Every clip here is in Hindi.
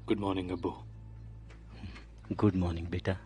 गुड मॉर्निंग अब्बू। गुड मॉर्निंग बेटा।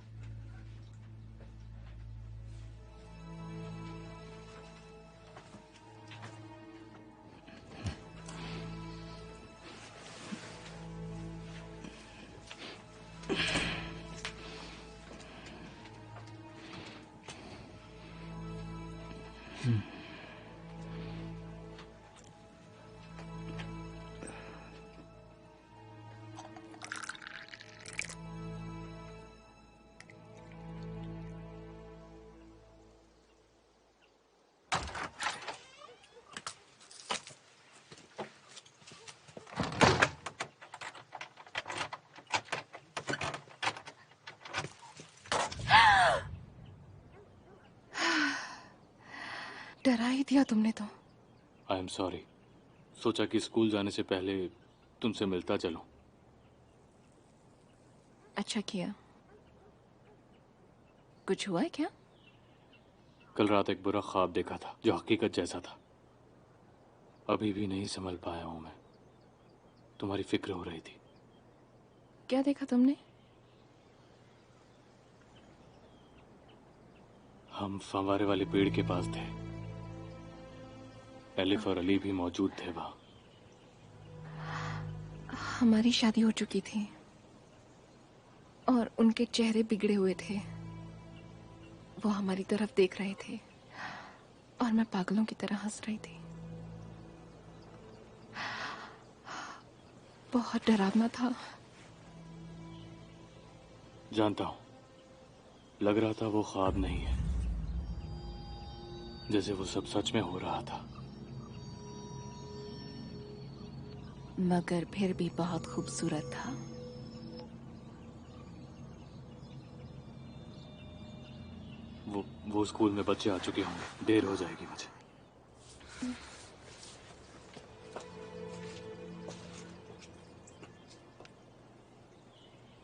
डरा ही दिया तुमने तो। I am sorry. सोचा कि स्कूल जाने से पहले तुमसे मिलता चलूं। अच्छा किया। कुछ हुआ है क्या? कल रात एक बुरा ख्वाब देखा था जो हकीकत जैसा था। अभी भी नहीं संभल पाया हूं मैं। तुम्हारी फिक्र हो रही थी। क्या देखा तुमने? हम फंवारे वाले पेड़ के पास थे। एलिफ और अली भी मौजूद थे वहां। हमारी शादी हो चुकी थी और उनके चेहरे बिगड़े हुए थे। वो हमारी तरफ देख रहे थे और मैं पागलों की तरह हंस रही थी। बहुत डरावना था। जानता हूं, लग रहा था वो ख्वाब नहीं है, जैसे वो सब सच में हो रहा था। मगर फिर भी बहुत खूबसूरत था। वो स्कूल में बच्चे आ चुके होंगे। देर हो जाएगी मुझे।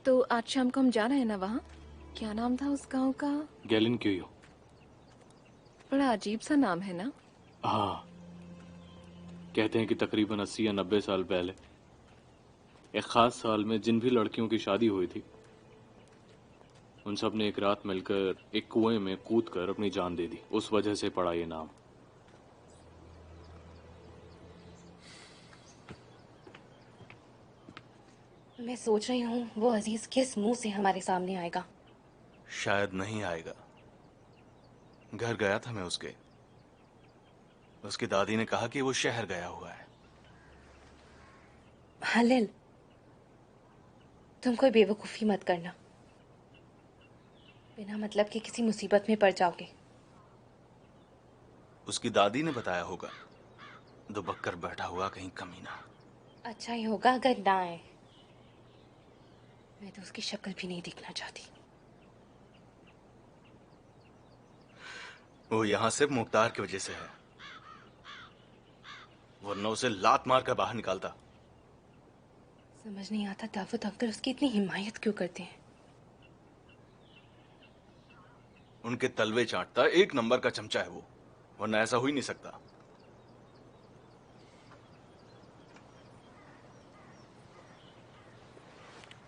तो आज शाम को हम जा रहे हैं ना वहाँ? क्या नाम था उस गांव का? गैलिन क्यों? बड़ा अजीब सा नाम है ना? हाँ, कहते हैं कि तकरीबन 80 या 90 साल पहले एक खास साल में जिन भी लड़कियों की शादी हुई थी, उन सब ने एक रात मिलकर एक कुएं में कूदकर अपनी जान दे दी। उस वजह से पड़ा ये नाम। मैं सोच रही हूँ वो अजीज किस मुंह से हमारे सामने आएगा। शायद नहीं आएगा। घर गया था मैं उसके। उसकी दादी ने कहा कि वो शहर गया हुआ है। हलिल, तुम कोई बेवकूफी मत करना। बिना मतलब के किसी मुसीबत में पड़ जाओगे। उसकी दादी ने बताया होगा। दुबक कर बैठा हुआ कहीं कमीना। अच्छा ही होगा अगर ना आए। मैं तो उसकी शक्ल भी नहीं देखना चाहती। वो यहां सिर्फ मुख्तार की वजह से है, वरना उसे लात मार कर बाहर निकालता। समझ नहीं आता दावत अंकल उसकी इतनी हिमायत क्यों करते हैं। उनके तलवे चाटता एक नंबर का चमचा है वो, वरना ऐसा हो ही नहीं सकता।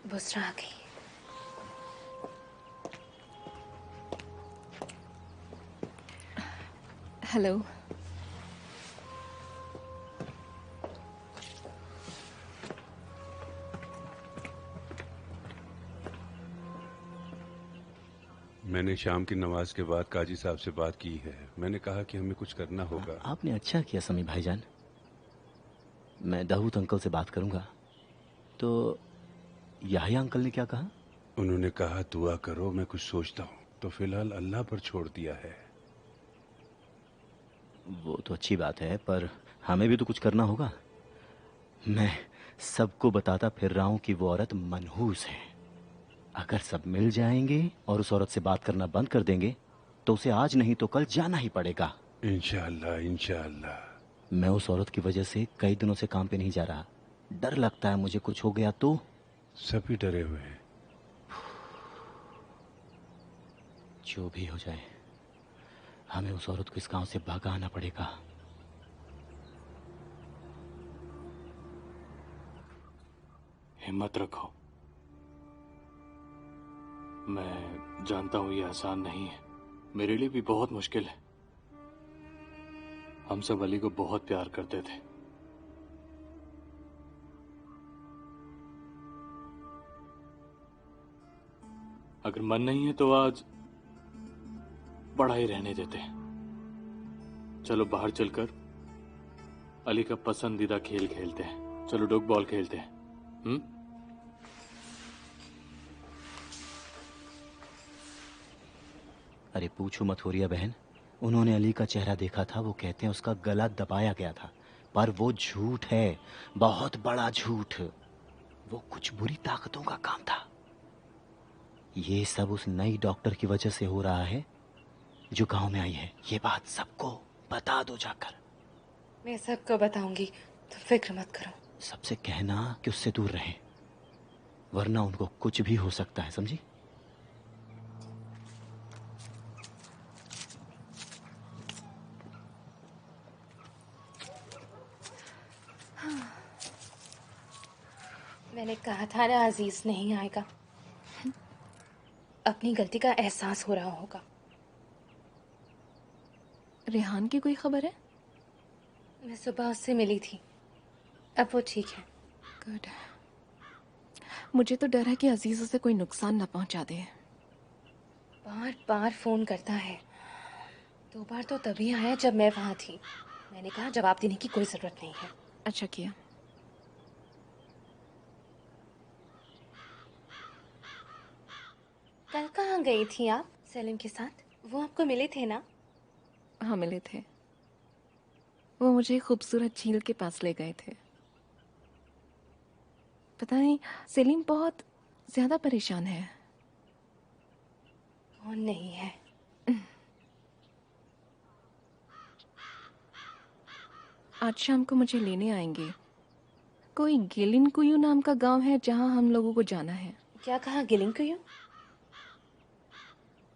बुसरा आ गई। हेलो। मैंने शाम की नमाज के बाद काजी साहब से बात की है। मैंने कहा कि हमें कुछ करना होगा। आपने अच्छा किया समी भाईजान। मैं दाऊद अंकल से बात करूंगा। तो याहिया अंकल ने क्या कहा? उन्होंने कहा दुआ करो, मैं कुछ सोचता हूँ। तो फिलहाल अल्लाह पर छोड़ दिया है। वो तो अच्छी बात है, पर हमें भी तो कुछ करना होगा। मैं सबको बताता फिर रहा हूं कि वो औरत मनहूस है। अगर सब मिल जाएंगे और उस औरत से बात करना बंद कर देंगे तो उसे आज नहीं तो कल जाना ही पड़ेगा। इंशाअल्लाह इंशाअल्लाह। मैं उस औरत की वजह से कई दिनों से काम पे नहीं जा रहा। डर लगता है मुझे कुछ हो गया तो। सभी डरे हुए हैं। जो भी हो जाए, हमें उस औरत को इस गांव से भगाना पड़ेगा। हिम्मत रखो। मैं जानता हूं ये आसान नहीं है, मेरे लिए भी बहुत मुश्किल है। हम सब अली को बहुत प्यार करते थे। अगर मन नहीं है तो आज बड़ा ही रहने देते हैं। चलो बाहर चलकर अली का पसंदीदा खेल खेलते हैं। चलो डॉग बॉल खेलते हैं। अरे पूछो मत होरिया बहन, उन्होंने अली का चेहरा देखा था। वो कहते हैं उसका गला दबाया गया था, पर वो झूठ है, बहुत बड़ा झूठ। वो कुछ बुरी ताकतों का काम था। ये सब उस नई डॉक्टर की वजह से हो रहा है जो गांव में आई है। ये बात सबको बता दो जाकर। मैं सबको बताऊंगी, तुम फिक्र मत करो। सबसे कहना कि उससे दूर रहें, वरना उनको कुछ भी हो सकता है, समझी? मैंने कहा था ना अजीज नहीं आएगा। अपनी गलती का एहसास हो रहा होगा। रेहान की कोई खबर है? मैं सुबह उससे मिली थी, अब वो ठीक है। गुड। मुझे तो डर है कि अजीज उसे कोई नुकसान न पहुंचा दे। बार बार फोन करता है। 2 बार तो तभी आया जब मैं वहां थी। मैंने कहा जवाब देने की कोई जरूरत नहीं है। अच्छा किया। कल कहाँ गई थी आप सलीम के साथ? वो आपको मिले थे ना? हाँ मिले थे। वो मुझे एक खूबसूरत झील के पास ले गए थे। पता नहीं, सलीम बहुत ज्यादा परेशान है। कौन नहीं है? आज शाम को मुझे लेने आएंगे। कोई गिलिनकुयू नाम का गांव है जहां हम लोगों को जाना है। क्या कहा? गिलिंकुयू?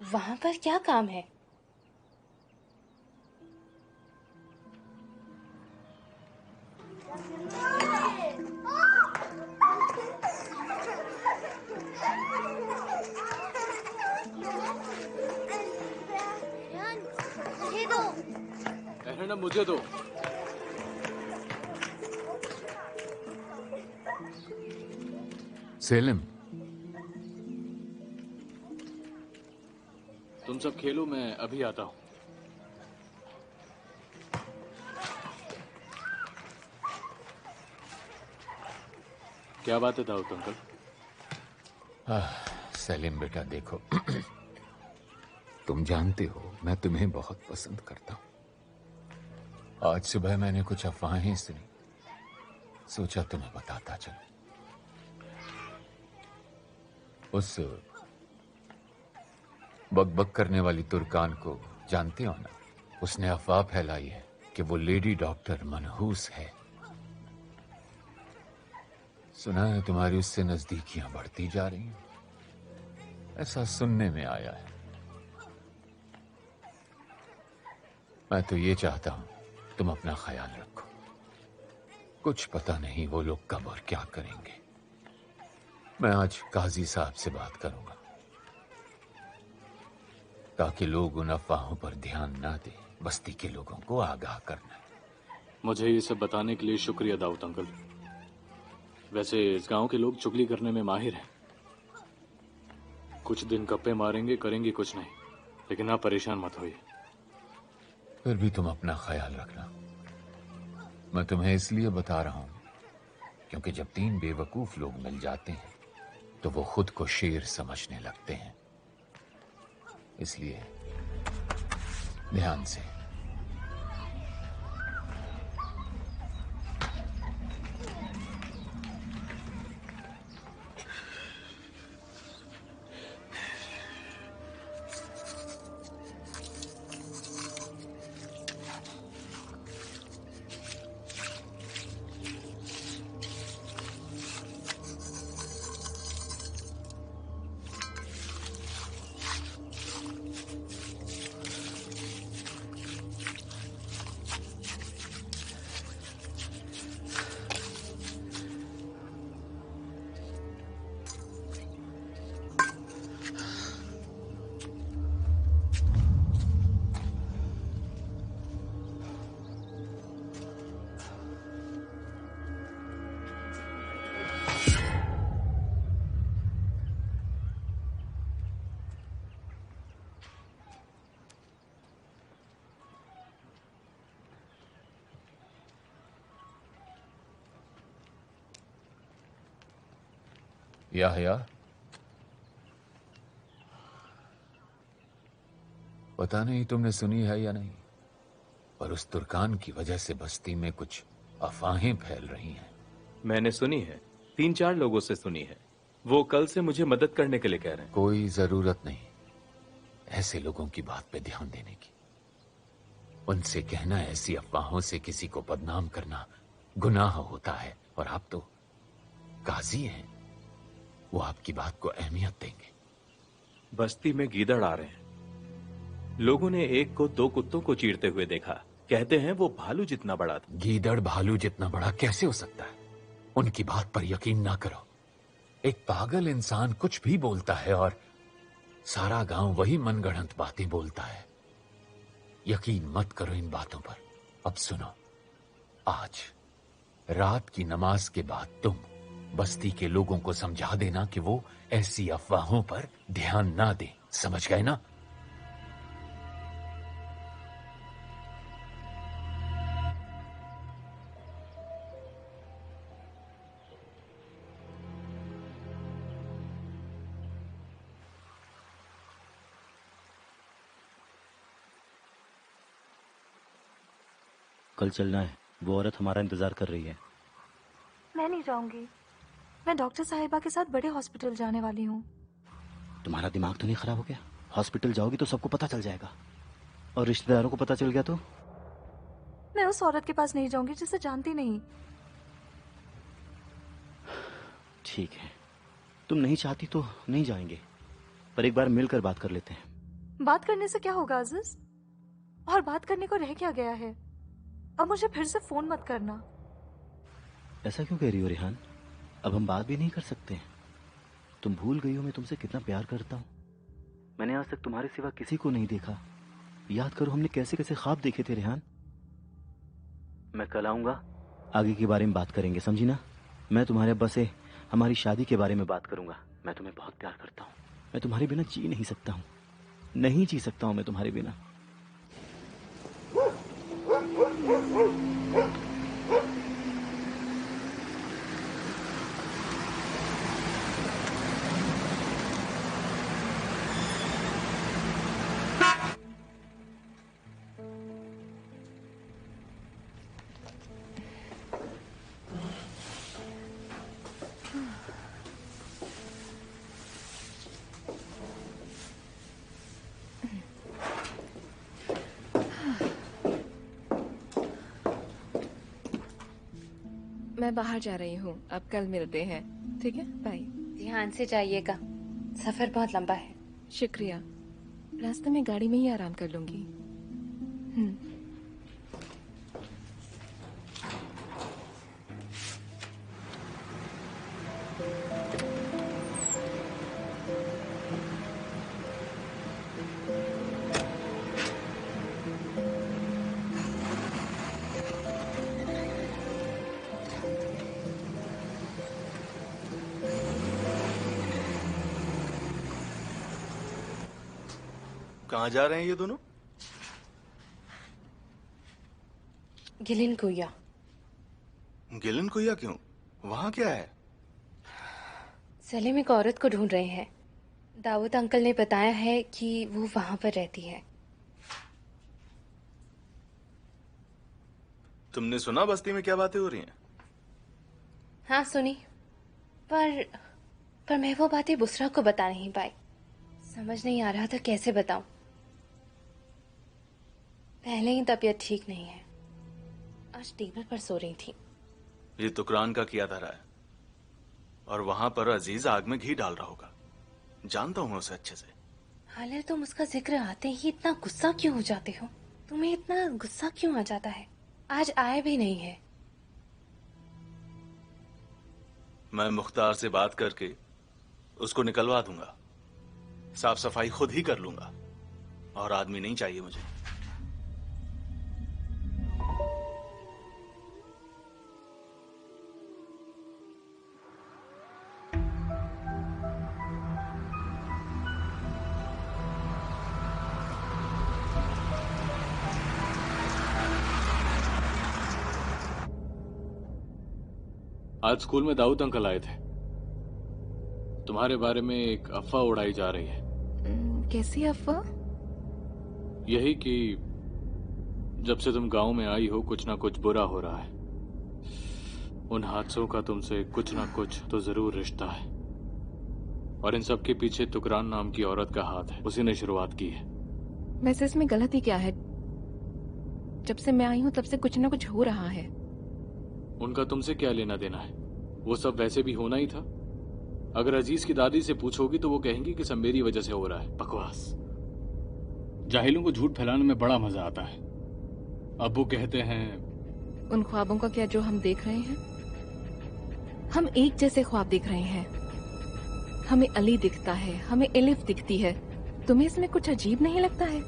वहां पर क्या काम है? ना मुझे दो। सेलिम, तुम सब खेलो, मैं अभी आता हूं। क्या बात है दाऊद अंकल? सेलिम बेटा देखो, तुम जानते हो मैं तुम्हें बहुत पसंद करता हूं। आज सुबह मैंने कुछ अफवाहें सुनी, सोचा तुम्हें बताता चलूं। उस बकबक करने वाली तुर्कान को जानते हो ना? उसने अफवाह फैलाई है कि वो लेडी डॉक्टर मनहूस है। सुना है तुम्हारी उससे नजदीकियां बढ़ती जा रही हैं, ऐसा सुनने में आया है। मैं तो ये चाहता हूं तुम अपना ख्याल रखो। कुछ पता नहीं वो लोग कब और क्या करेंगे। मैं आज काजी साहब से बात करूंगा ताकि लोग उन अफवाहों पर ध्यान ना दें। बस्ती के लोगों को आगाह करना है। मुझे ये सब बताने के लिए शुक्रिया दाऊद अंकल। वैसे इस गांव के लोग चुगली करने में माहिर हैं। कुछ दिन गप्पे मारेंगे, करेंगे कुछ नहीं, लेकिन आप परेशान मत होइए। फिर भी तुम अपना ख्याल रखना। मैं तुम्हें इसलिए बता रहा हूं क्योंकि जब 3 बेवकूफ लोग मिल जाते हैं तो वो खुद को शेर समझने लगते हैं। इसलिए ध्यान से। याहया, पता नहीं तुमने सुनी है या नहीं, पर उस तुर्कान की वजह से बस्ती में कुछ अफवाहें फैल रही हैं। मैंने सुनी है, 3-4 लोगों से सुनी है। वो कल से मुझे मदद करने के लिए कह रहे हैं। कोई जरूरत नहीं ऐसे लोगों की बात पे ध्यान देने की। उनसे कहना ऐसी अफवाहों से किसी को बदनाम करना गुनाह होता है, और आप तो काजी हैं, वो आपकी बात को अहमियत देंगे। बस्ती में गीदड़ आ रहे हैं। लोगों ने एक को 2 कुत्तों को चीरते हुए देखा। कहते हैं वो भालू जितना बड़ा था। गीदड़ भालू जितना बड़ा कैसे हो सकता है? उनकी बात पर यकीन ना करो। एक पागल इंसान कुछ भी बोलता है और सारा गांव वही मनगढ़ंत बातें बोलता है। यकीन मत करो इन बातों पर। अब सुनो, आज रात की नमाज के बाद तुम बस्ती के लोगों को समझा देना कि वो ऐसी अफवाहों पर ध्यान ना दें। समझ गए ना? कल चलना है, वो औरत हमारा इंतजार कर रही है। मैं नहीं जाऊंगी। मैं डॉक्टर साहिबा के साथ बड़े हॉस्पिटल जाने वाली हूँ। तुम्हारा दिमाग तो नहीं खराब हो गया? हॉस्पिटल जाओगी तो सबको पता चल जाएगा, और रिश्तेदारों को पता चल गया तो? मैं उस औरत के पास नहीं जाऊंगी जिसे जानती नहीं। ठीक है, तुम नहीं चाहती तो नहीं जाएंगे, पर एक बार मिलकर बात कर लेते हैं। बात करने से क्या होगा अजीज? और बात करने को रह क्या गया है? अब मुझे फिर से फोन मत करना। ऐसा क्यों कह रही हो रेहान? अब हम बात भी नहीं कर सकते? तुम भूल गई हो मैं तुमसे कितना प्यार करता हूँ। मैंने आज तक तुम्हारे सिवा किसी को नहीं देखा। याद करो हमने कैसे कैसे ख्वाब देखे थे रेहान। मैं कल आऊंगा, आगे के बारे में बात करेंगे, समझी ना? मैं तुम्हारे अब्बा से हमारी शादी के बारे में बात करूंगा। मैं तुम्हें बहुत प्यार करता हूँ। मैं तुम्हारे बिना जी नहीं सकता हूँ, नहीं जी सकता हूँ मैं तुम्हारे बिना। मैं बाहर जा रही हूँ, अब कल मिलते हैं, ठीक है? बाय। ध्यान से जाइएगा, सफर बहुत लंबा है। शुक्रिया। रास्ते में गाड़ी में ही आराम कर लूंगी। कहाँ जा रहे हैं ये दोनों? गिलिन कुया। गिलन कुया क्यों? वहां क्या है? सलीम एक औरत को ढूंढ रहे हैं। दाऊद अंकल ने बताया है कि वो वहां पर रहती है। तुमने सुना बस्ती में क्या बातें हो रही हैं? हाँ सुनी, पर मैं वो बातें बुसरा को बता नहीं पाई। समझ नहीं आ रहा था कैसे बताऊं। पहले ही तबीयत ठीक नहीं है। आज टेबल पर सो रही थी। ये तुकरान का किया धरा है, और वहां पर अजीज आग में घी डाल रहा होगा। जानता हूं मैं उसे अच्छे से। हालांकि तुम उसका जिक्र आते ही इतना गुस्सा क्यों हो जाते हो? तुम्हें इतना गुस्सा क्यों आ जाता है? आज आए भी नहीं है। मैं मुख्तार से बात करके उसको निकलवा दूंगा। साफ सफाई खुद ही कर लूंगा, और आदमी नहीं चाहिए मुझे। आज स्कूल में दाऊद अंकल आए थे। तुम्हारे बारे में एक अफवाह उड़ाई जा रही है। कैसी अफवाह? यही कि जब से तुम गांव में आई हो कुछ ना कुछ बुरा हो रहा है। उन हादसों का तुमसे कुछ ना कुछ तो जरूर रिश्ता है, और इन सब के पीछे तुकरान नाम की औरत का हाथ है। उसी ने शुरुआत की है। वैसे इसमें गलती क्या है? जब से मैं आई हूँ तब से कुछ ना कुछ हो रहा है। उनका तुमसे क्या लेना देना है? वो सब वैसे भी होना ही था। अगर अजीज की दादी से पूछोगी तो वो कहेंगी कि सब मेरी वजह से हो रहा है। बकवास। जाहिलों को झूठ फैलाने में बड़ा मजा आता है। अब वो कहते हैं उन ख्वाबों का क्या जो हम देख रहे हैं? हम एक जैसे ख्वाब देख रहे हैं। हमें अली दिखता है, हमें एलिफ दिखती है। तुम्हें इसमें कुछ अजीब नहीं लगता है?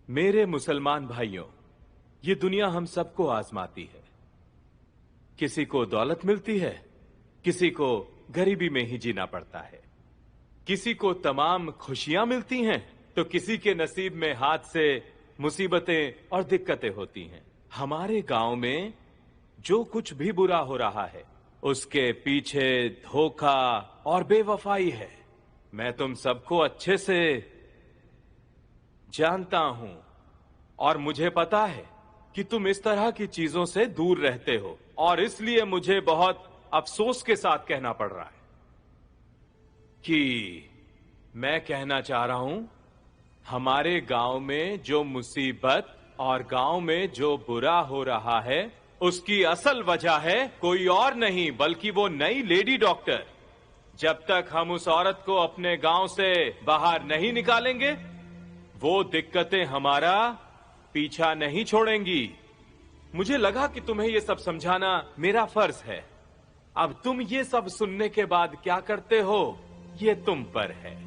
मेरे मुसलमान भाइयों, ये दुनिया हम सबको आजमाती है। किसी को दौलत मिलती है, किसी को गरीबी में ही जीना पड़ता है। किसी को तमाम खुशियां मिलती हैं, तो किसी के नसीब में हादसे, मुसीबतें और दिक्कतें होती हैं। हमारे गांव में जो कुछ भी बुरा हो रहा है, उसके पीछे धोखा और बेवफाई है। मैं तुम सबको अच्छे से जानता हूं, और मुझे पता है कि तुम इस तरह की चीजों से दूर रहते हो, और इसलिए मुझे बहुत अफसोस के साथ कहना पड़ रहा है कि मैं कहना चाह रहा हूं, हमारे गांव में जो मुसीबत और गांव में जो बुरा हो रहा है, उसकी असल वजह है कोई और नहीं बल्कि वो नई लेडी डॉक्टर। जब तक हम उस औरत को अपने गांव से बाहर नहीं निकालेंगे, वो दिक्कतें हमारा पीछा नहीं छोड़ेंगी। मुझे लगा कि तुम्हें ये सब समझाना मेरा फर्ज है। अब तुम ये सब सुनने के बाद क्या करते हो, ये तुम पर है।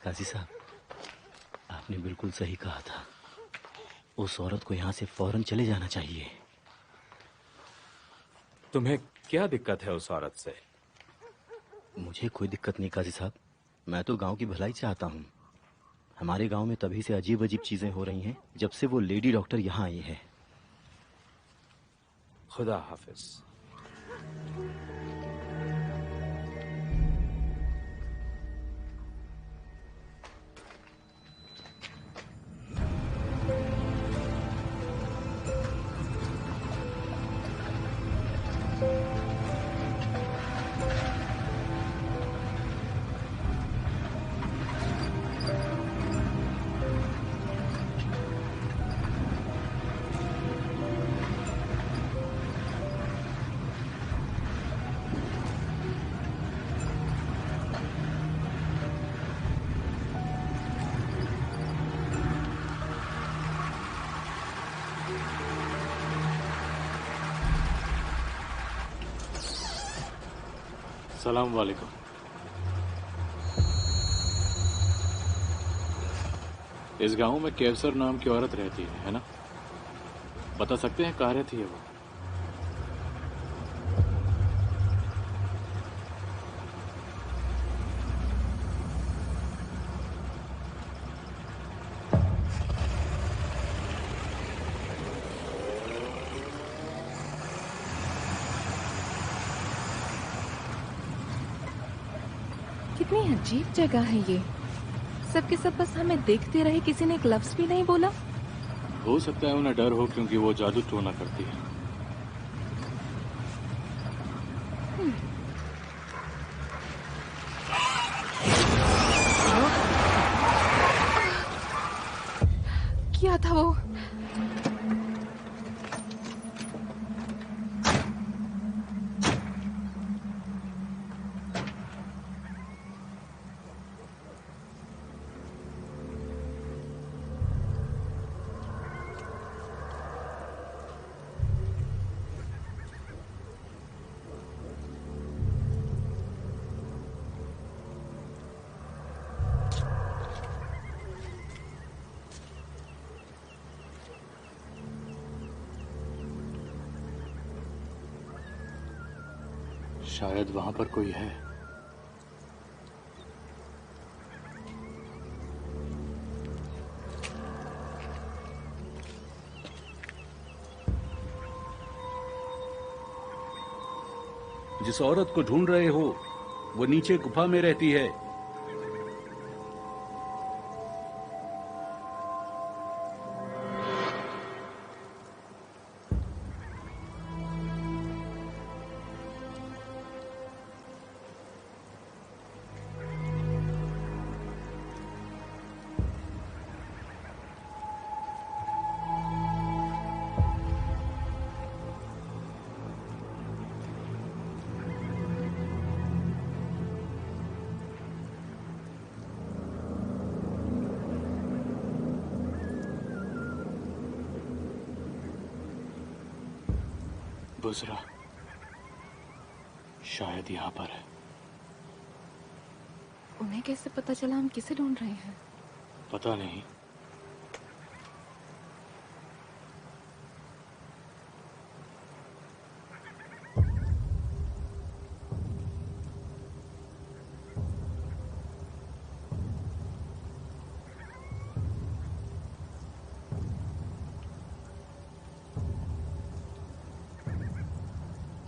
काजी साहब, आपने बिल्कुल सही कहा था। उस औरत को यहाँ से फौरन चले जाना चाहिए। तुम्हें क्या दिक्कत है उस औरत से? मुझे कोई दिक्कत नहीं काजी साहब, मैं तो गांव की भलाई चाहता हूँ। हमारे गांव में तभी से अजीब अजीब चीजें हो रही हैं जब से वो लेडी डॉक्टर यहाँ आई है। खुदा हाफिज। सलाम वालेकुम। इस गांव में कैसर नाम की औरत रहती है ना? बता सकते हैं कहाँ रहती है वो? कितनी अजीब जगह है ये। सबके सब बस हमें देखते रहे, किसी ने एक लफ्ज भी नहीं बोला। हो सकता है उन्हें डर हो क्योंकि वो जादू टोना करती है। क्या था वो? शायद वहां पर कोई है। जिस औरत को ढूंढ रहे हो वो नीचे गुफा में रहती है। बुज़रा शायद यहाँ पर है। उन्हें कैसे पता चला हम किसे ढूंढ रहे हैं? पता नहीं।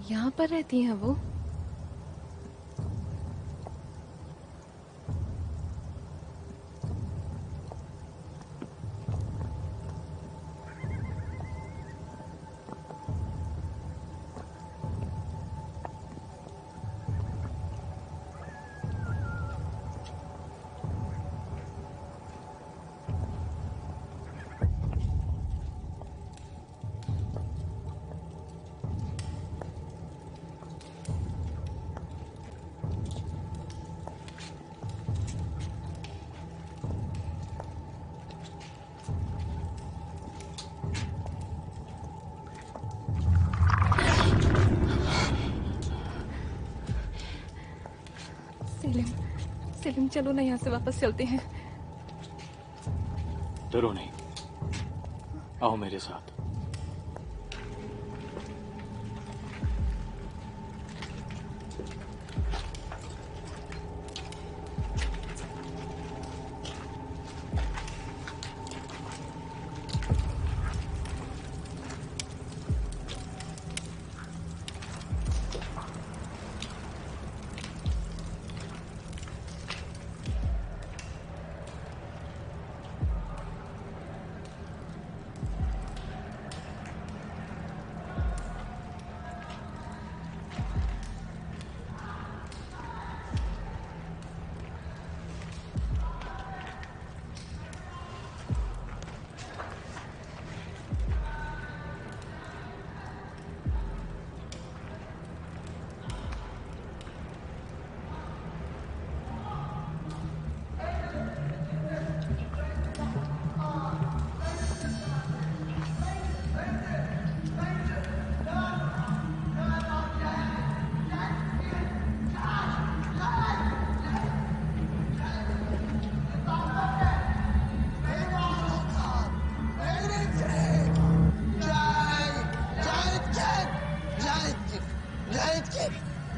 यहाँ पर रहती हैं वो? सेलिम चलो ना, यहाँ से वापस चलते हैं। डरो नहीं, आओ मेरे साथ।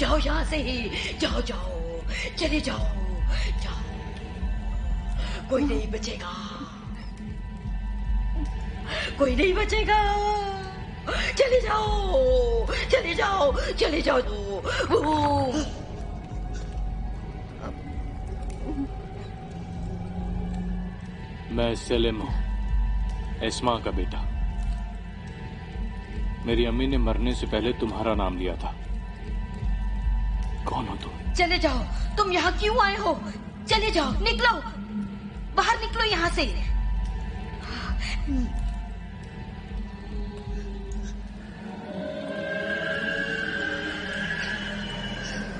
जाओ यहाँ से ही, जाओ चले जाओ। कोई नहीं बचेगा। चले जाओ। मैं सेलिम हूँ, एस्मा का बेटा। मेरी अम्मी ने मरने से पहले तुम्हारा नाम लिया था। कौन हो तुम? चले जाओ। तुम यहाँ क्यों आए हो? चले जाओ, निकलो, बाहर निकलो यहाँ से।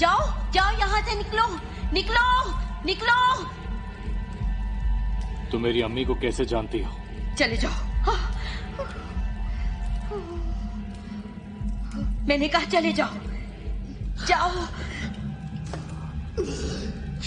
जाओ जाओ यहाँ से निकलो निकलो निकलो। तुम मेरी अम्मी को कैसे जानती हो? चले जाओ। मैंने कहा चले जाओ जाओ।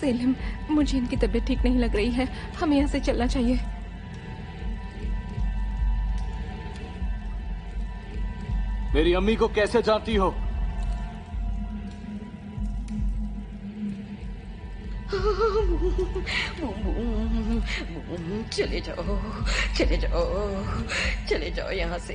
सेलिम, मुझे इनकी तबीयत ठीक नहीं लग रही है, हमें यहाँ से चलना चाहिए। मेरी अम्मी को कैसे जानती हो? चले जाओ चले जाओ चले जाओ यहाँ से।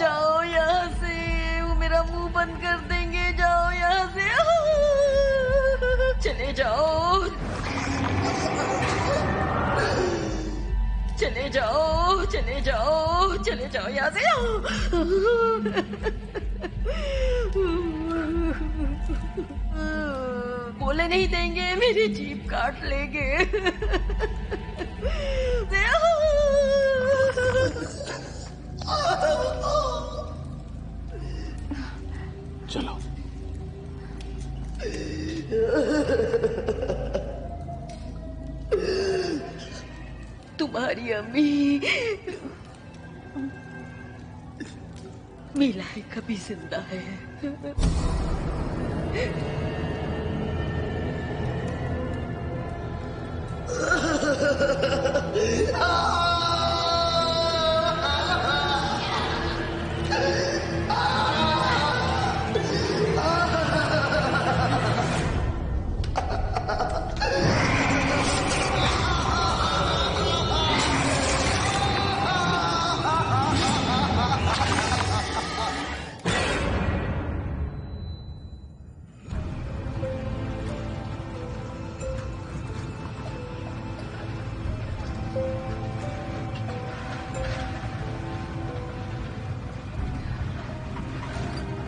जाओ यहाँ से, वो मेरा मुंह बंद कर देंगे। जाओ यहाँ से चले जाओ चले जाओ चले जाओ चले जाओ यहाँ से। बोले नहीं देंगे, मेरी जीभ काट लेंगे। चलो। तुम्हारी अम्मी मिलाई कभी जिंदा है।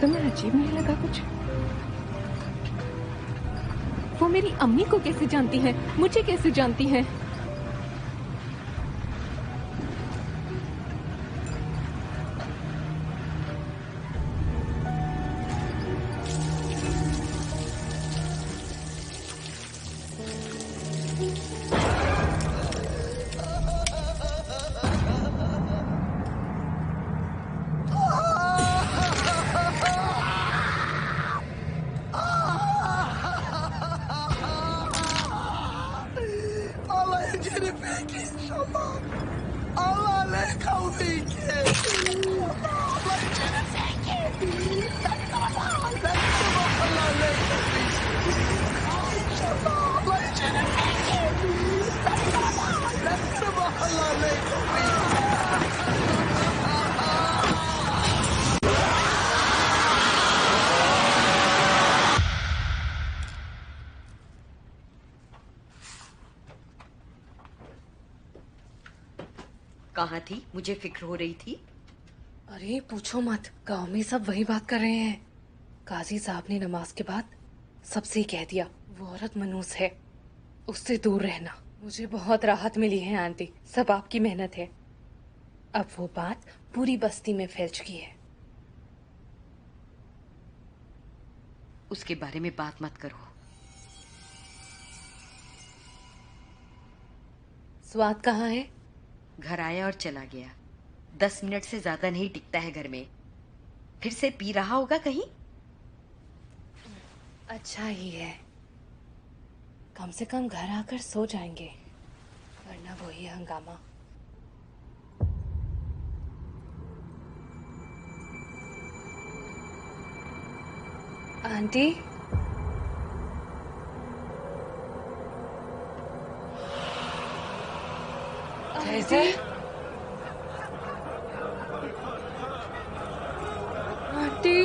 तुम्हें अजीब नहीं लगा कुछ? वो मेरी अम्मी को कैसे जानती है, मुझे कैसे जानती है? कहाँ थी? मुझे फिक्र हो रही थी। अरे पूछो मत, गांव में सब वही बात कर रहे हैं। काजी साहब ने नमाज के बाद सबसे कह दिया वो औरत मनूस है, उससे दूर रहना। मुझे बहुत राहत मिली है आंटी, सब आपकी मेहनत है। अब वो बात पूरी बस्ती में फैल चुकी है। उसके बारे में बात मत करो। स्वाद कहाँ है? घर आया और चला गया। 10 मिनट से ज्यादा नहीं टिकता है घर में। फिर से पी रहा होगा कहीं। अच्छा ही है, कम से कम घर आकर सो जाएंगे, वरना वही हंगामा। आंटी कैसे? आंटी,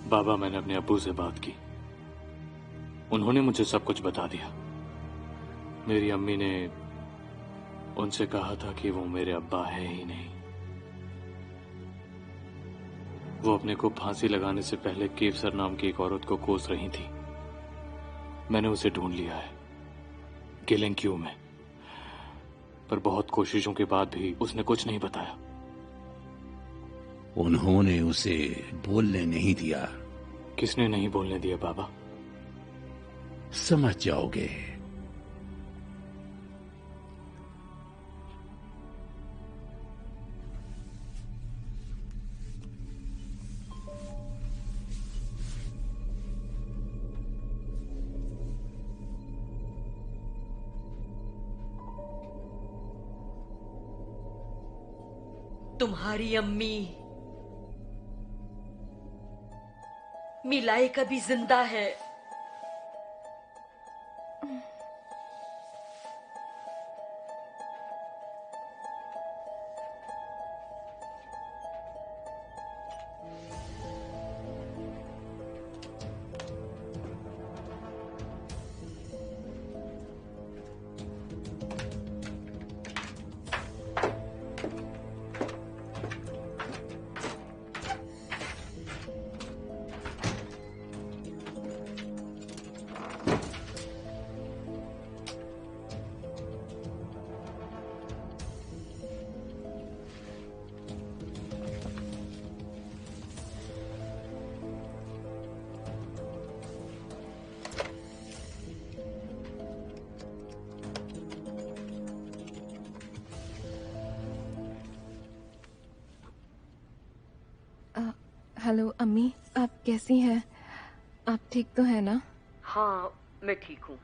बाबा, मैंने अपने अब्बू से बात की। उन्होंने मुझे सब कुछ बता दिया। मेरी अम्मी ने उनसे कहा था कि वो मेरे अब्बा है ही नहीं। वो अपने को फांसी लगाने से पहले केवसर नाम की एक औरत को कोस रही थी। मैंने उसे ढूंढ लिया है, गिलेंक्यू में, पर बहुत कोशिशों के बाद भी उसने कुछ नहीं बताया। उन्होंने उसे बोलने नहीं दिया। किसने नहीं बोलने दिया बाबा? समझ जाओगे। तुम्हारी अम्मी मिलाई कभी जिंदा है। हेलो अम्मी, आप कैसी हैं? आप ठीक तो है ना? हाँ, मैं ठीक हूँ।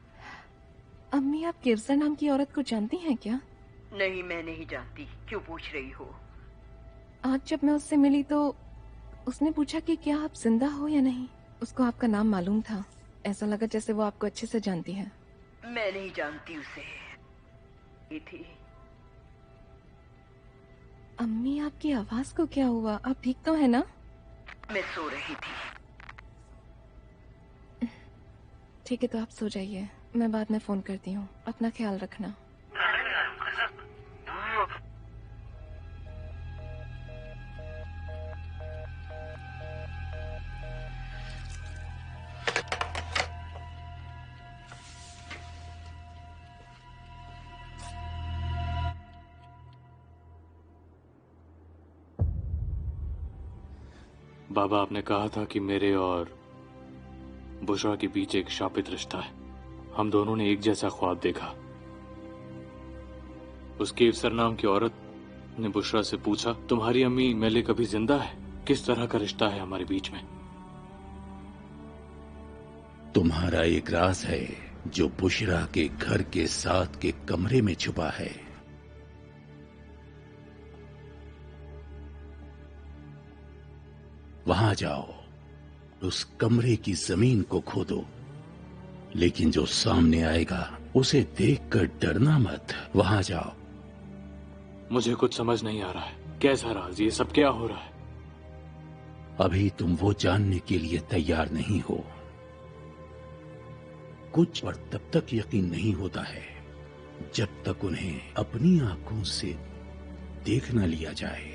अम्मी, आप किरसा नाम की औरत को जानती हैं क्या? नहीं, मैं नहीं जानती। क्यों पूछ रही हो? आज जब मैं उससे मिली तो उसने पूछा कि क्या आप जिंदा हो या नहीं। उसको आपका नाम मालूम था। ऐसा लगा जैसे वो आपको अच्छे से जानती है। मैं नहीं जानती उसे। ये थी। अम्मी, आपकी आवाज को क्या हुआ? आप ठीक तो है ना? मैं सो रही थी। ठीक है, तो आप सो जाइए, मैं बाद में फोन करती हूँ। अपना ख्याल रखना। बाबा, आपने कहा था कि मेरे और बुशरा के बीच एक शापित रिश्ता है। हम दोनों ने एक जैसा ख्वाब देखा। उस केवसर नाम की औरत ने बुशरा से पूछा, तुम्हारी अम्मी मेले कभी जिंदा है? किस तरह का रिश्ता है हमारे बीच में? तुम्हारा एक राज है जो बुशरा के घर के साथ के कमरे में छुपा है। वहां जाओ, उस कमरे की जमीन को खोदो, लेकिन जो सामने आएगा उसे देखकर डरना मत। वहां जाओ। मुझे कुछ समझ नहीं आ रहा है। कैसा राज? ये सब क्या हो रहा है? अभी तुम वो जानने के लिए तैयार नहीं हो। कुछ पर तब तक यकीन नहीं होता है जब तक उन्हें अपनी आंखों से देख न लिया जाए।